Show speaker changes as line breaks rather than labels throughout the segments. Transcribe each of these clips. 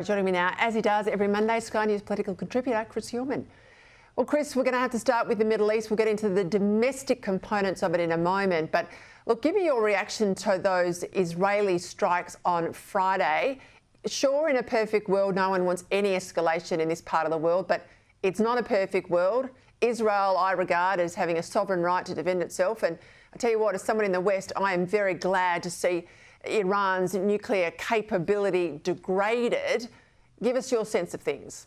Joining me now, as he does every Monday, Sky News political contributor Chris Uhlmann. Well, Chris, we're going to have to start with the Middle East. We'll get into the domestic components of it in a moment. But look, give me your reaction to those Israeli strikes on Friday. Sure, in a perfect world, no one wants any escalation in this part of the world, but it's not a perfect world. Israel, I regard as having a sovereign right to defend itself. And I tell you what, as someone in the West, I am very glad to see Iran's nuclear capability degraded. Give us your sense of things.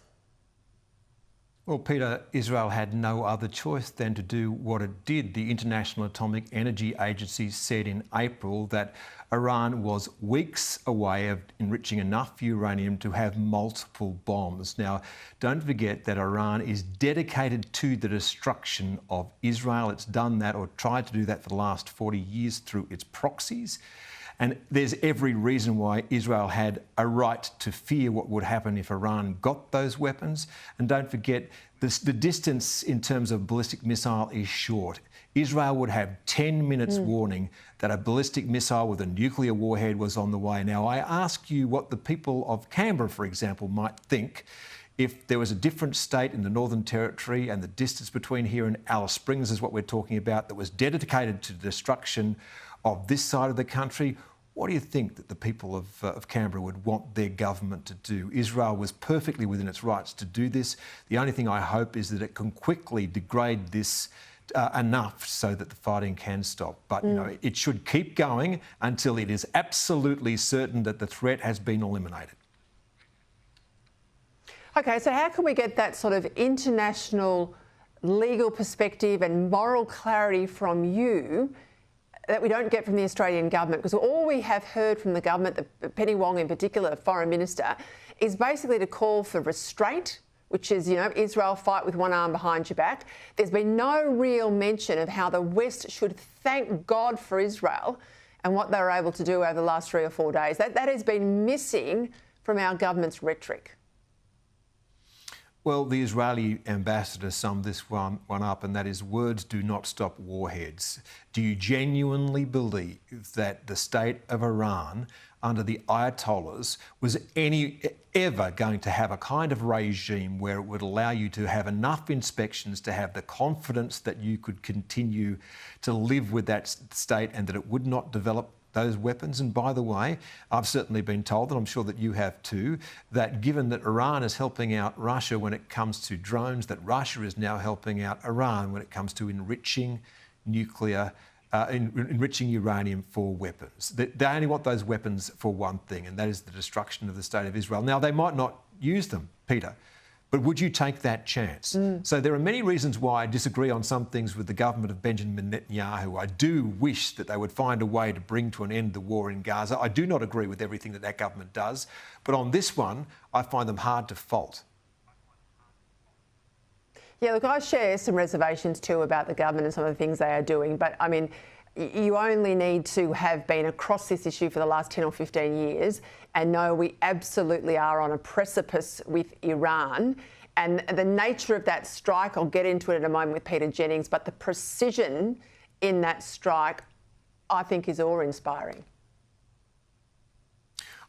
Well, Peter, Israel had no other choice than to do what it did. The International Atomic Energy Agency said in April that Iran was weeks away of enriching enough uranium to have multiple bombs. Now, don't forget that Iran is dedicated to the destruction of Israel. It's done that, or tried to do that, for the last 40 years through its proxies. And there's every reason why Israel had a right to fear what would happen if Iran got those weapons. And don't forget, the distance in terms of ballistic missile is short. Israel would have 10 minutes warning that a ballistic missile with a nuclear warhead was on the way. Now, I ask you what the people of Canberra, for example, might think if there was a different state in the Northern Territory and the distance between here and Alice Springs is what we're talking about, that was dedicated to the destruction of this side of the country. What do you think that the people of Canberra would want their government to do? Israel was perfectly within its rights to do this. The only thing I hope is that it can quickly degrade this enough so that the fighting can stop. But, you know, it should keep going until it is absolutely certain that the threat has been eliminated.
OK, so how can we get that sort of international legal perspective and moral clarity from you that we don't get from the Australian government? Because all we have heard from the government, Penny Wong in particular, the Foreign Minister, is basically to call for restraint, which is, you know, Israel fight with one arm behind your back. There's been no real mention of how the West should thank God for Israel and what they were able to do over the last 3 or 4 days. That has been missing from our government's rhetoric.
Well, the Israeli ambassador summed this one up, and that is, words do not stop warheads. Do you genuinely believe that the state of Iran under the Ayatollahs was ever going to have a kind of regime where it would allow you to have enough inspections to have the confidence that you could continue to live with that state and that it would not develop those weapons? And by the way, I've certainly been told, and I'm sure that you have too, that given that Iran is helping out Russia when it comes to drones, that Russia is now helping out Iran when it comes to enriching enriching uranium for weapons. They only want those weapons for one thing, and that is the destruction of the state of Israel. Now, they might not use them, Peter, but would you take that chance? So there are many reasons why I disagree on some things with the government of Benjamin Netanyahu. I do wish that they would find a way to bring to an end the war in Gaza. I do not agree with everything that that government does. But on this one, I find them hard to fault.
Yeah, look, I share some reservations too about the government and some of the things they are doing. But, I mean, you only need to have been across this issue for the last 10 or 15 years and know we absolutely are on a precipice with Iran. And the nature of that strike, I'll get into it in a moment with Peter Jennings, but the precision in that strike, I think, is awe-inspiring.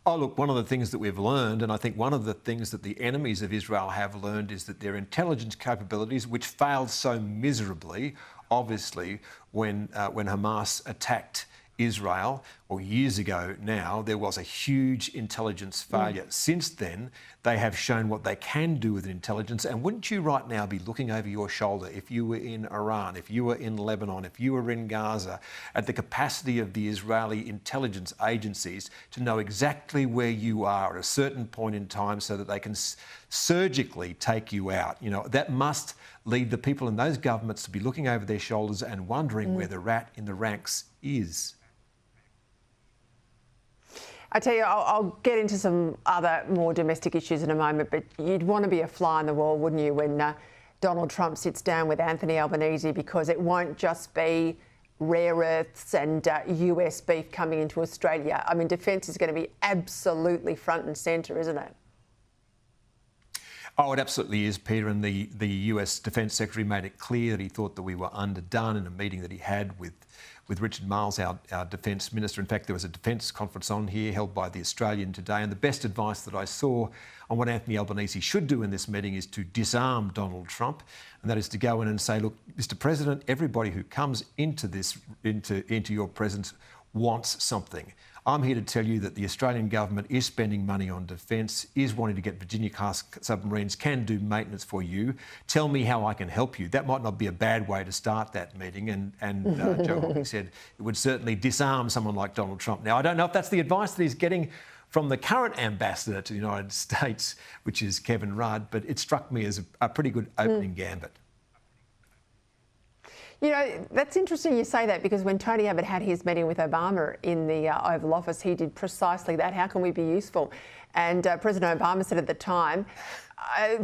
Oh, look, one of the things that we've learned, and I think one of the things that the enemies of Israel have learned, is that their intelligence capabilities, which failed so miserably, obviously, when Hamas attacked Israel, or years ago now, there was a huge intelligence failure. Since then, they have shown what they can do with intelligence. And wouldn't you right now be looking over your shoulder if you were in Iran, if you were in Lebanon, if you were in Gaza, at the capacity of the Israeli intelligence agencies to know exactly where you are at a certain point in time so that they can surgically take you out? You know, that must lead the people in those governments to be looking over their shoulders and wondering where the rat in the ranks is.
I tell you, I'll get into some other more domestic issues in a moment, but you'd want to be a fly on the wall, wouldn't you, when Donald Trump sits down with Anthony Albanese, because it won't just be rare earths and US beef coming into Australia. I mean, defence is going to be absolutely front and centre, isn't it?
Oh, it absolutely is, Peter. And the US Defence Secretary made it clear that he thought that we were underdone in a meeting that he had with Richard Marles, our Defence Minister. In fact, there was a defence conference on here held by The Australian today, and the best advice that I saw on what Anthony Albanese should do in this meeting is to disarm Donald Trump, and that is to go in and say, look, Mr President, everybody who comes into your presence wants something. I'm here to tell you that the Australian government is spending money on defence, is wanting to get Virginia-class submarines, can do maintenance for you. Tell me how I can help you. That might not be a bad way to start that meeting. And Joe Hawking said it would certainly disarm someone like Donald Trump. Now, I don't know if that's the advice that he's getting from the current ambassador to the United States, which is Kevin Rudd, but it struck me as a pretty good opening gambit.
You know, that's interesting you say that, because when Tony Abbott had his meeting with Obama in the Oval Office, he did precisely that. How can we be useful? And President Obama said at the time,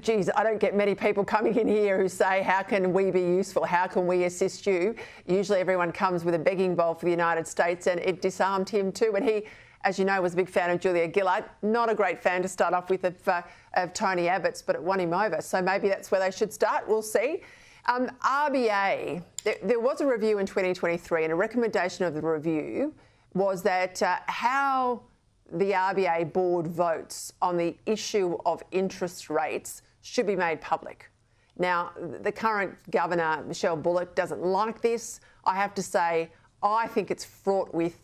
geez, I don't get many people coming in here who say, how can we be useful? How can we assist you? Usually everyone comes with a begging bowl for the United States, and it disarmed him too. And he, as you know, was a big fan of Julia Gillard. Not a great fan to start off with of Tony Abbott's, but it won him over. So maybe that's where they should start. We'll see. RBA, there was a review in 2023, and a recommendation of the review was that how the RBA board votes on the issue of interest rates should be made public. Now, the current governor, Michelle Bullock, doesn't like this. I have to say, I think it's fraught with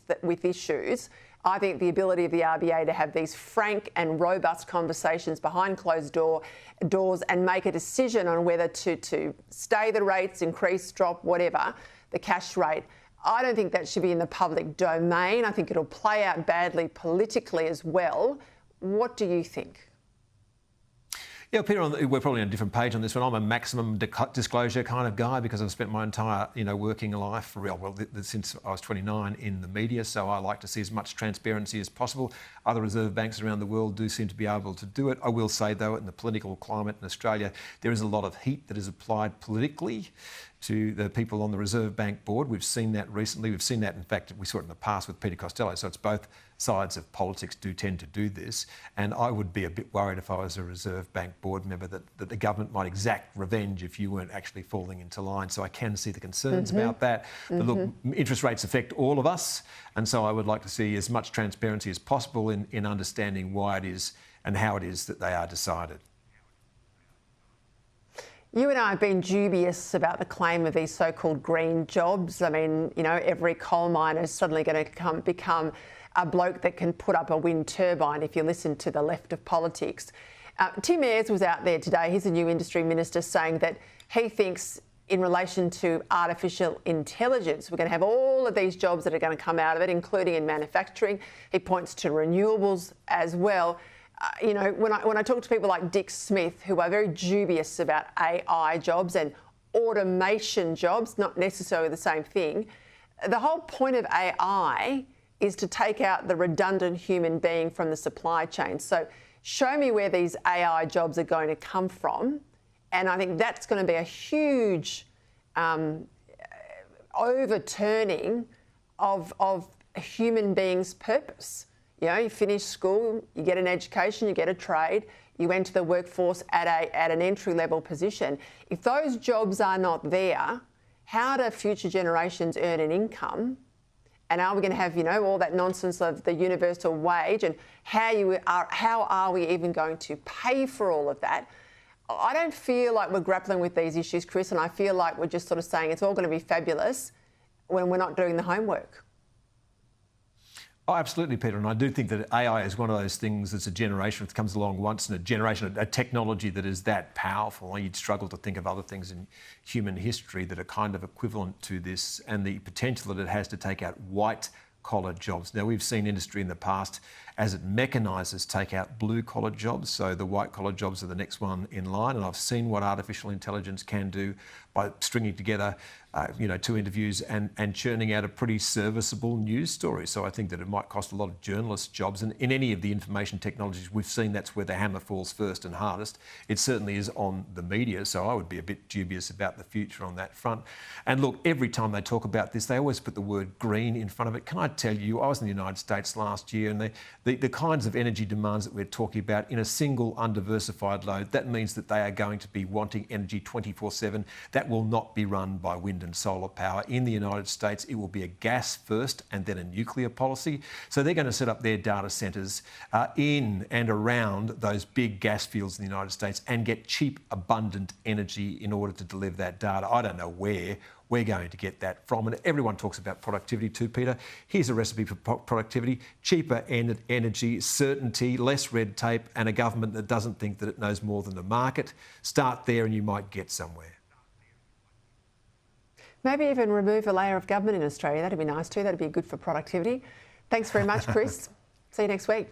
issues. I think the ability of the RBA to have these frank and robust conversations behind closed doors and make a decision on whether to stay the rates, increase, drop, whatever, the cash rate, I don't think that should be in the public domain. I think it'll play out badly politically as well. What do you think?
Yeah, Peter, we're probably on a different page on this one. I'm a maximum disclosure kind of guy because I've spent my entire, working life, since I was 29 in the media, so I like to see as much transparency as possible. Other reserve banks around the world do seem to be able to do it. I will say, though, in the political climate in Australia, there is a lot of heat that is applied politically to the people on the Reserve Bank board. We've seen that recently. We've seen that, in fact, we saw it in the past with Peter Costello. So it's both sides of politics do tend to do this. And I would be a bit worried if I was a Reserve Bank board member that the government might exact revenge if you weren't actually falling into line. So I can see the concerns about that. But look, interest rates affect all of us. And so I would like to see as much transparency as possible in understanding why it is and how it is that they are decided.
You and I have been dubious about the claim of these so-called green jobs. I mean, every coal miner is suddenly going to become a bloke that can put up a wind turbine if you listen to the left of politics. Tim Ayres was out there today. He's a new industry minister, saying that he thinks in relation to artificial intelligence, we're going to have all of these jobs that are going to come out of it, including in manufacturing. He points to renewables as well. When I talk to people like Dick Smith, who are very dubious about AI jobs and automation jobs, not necessarily the same thing, the whole point of AI is to take out the redundant human being from the supply chain. So show me where these AI jobs are going to come from. And I think that's going to be a huge overturning of a human being's purpose. You finish school, you get an education, you get a trade, you enter the workforce at an entry-level position. If those jobs are not there, how do future generations earn an income? And are we going to have, all that nonsense of the universal wage, and how are we even going to pay for all of that? I don't feel like we're grappling with these issues, Chris, and I feel like we're just sort of saying it's all going to be fabulous when we're not doing the homework.
Oh, absolutely, Peter. And I do think that AI is one of those things that's a generation that comes along once in a generation, a technology that is that powerful. You'd struggle to think of other things in human history that are kind of equivalent to this, and the potential that it has to take out white-collar jobs. Now, we've seen industry in the past, as it mechanises, take out blue-collar jobs. So the white-collar jobs are the next one in line. And I've seen what artificial intelligence can do by stringing together two interviews and churning out a pretty serviceable news story. So I think that it might cost a lot of journalists' jobs. And in any of the information technologies, we've seen that's where the hammer falls first and hardest. It certainly is on the media. So I would be a bit dubious about the future on that front. And look, every time they talk about this, they always put the word green in front of it. Can I tell you, I was in the United States last year, and the kinds of energy demands that we're talking about in a single undiversified load, that means that they are going to be wanting energy 24/7. That will not be run by wind and solar power. In the United States, it will be a gas first and then a nuclear policy. So they're going to set up their data centres in and around those big gas fields in the United States and get cheap, abundant energy in order to deliver that data. I don't know where we're going to get that from. And everyone talks about productivity too, Peter. Here's a recipe for productivity: cheaper energy, certainty, less red tape, and a government that doesn't think that it knows more than the market. Start there and you might get somewhere.
Maybe even remove a layer of government in Australia. That'd be nice too. That'd be good for productivity. Thanks very much, Chris. See you next week.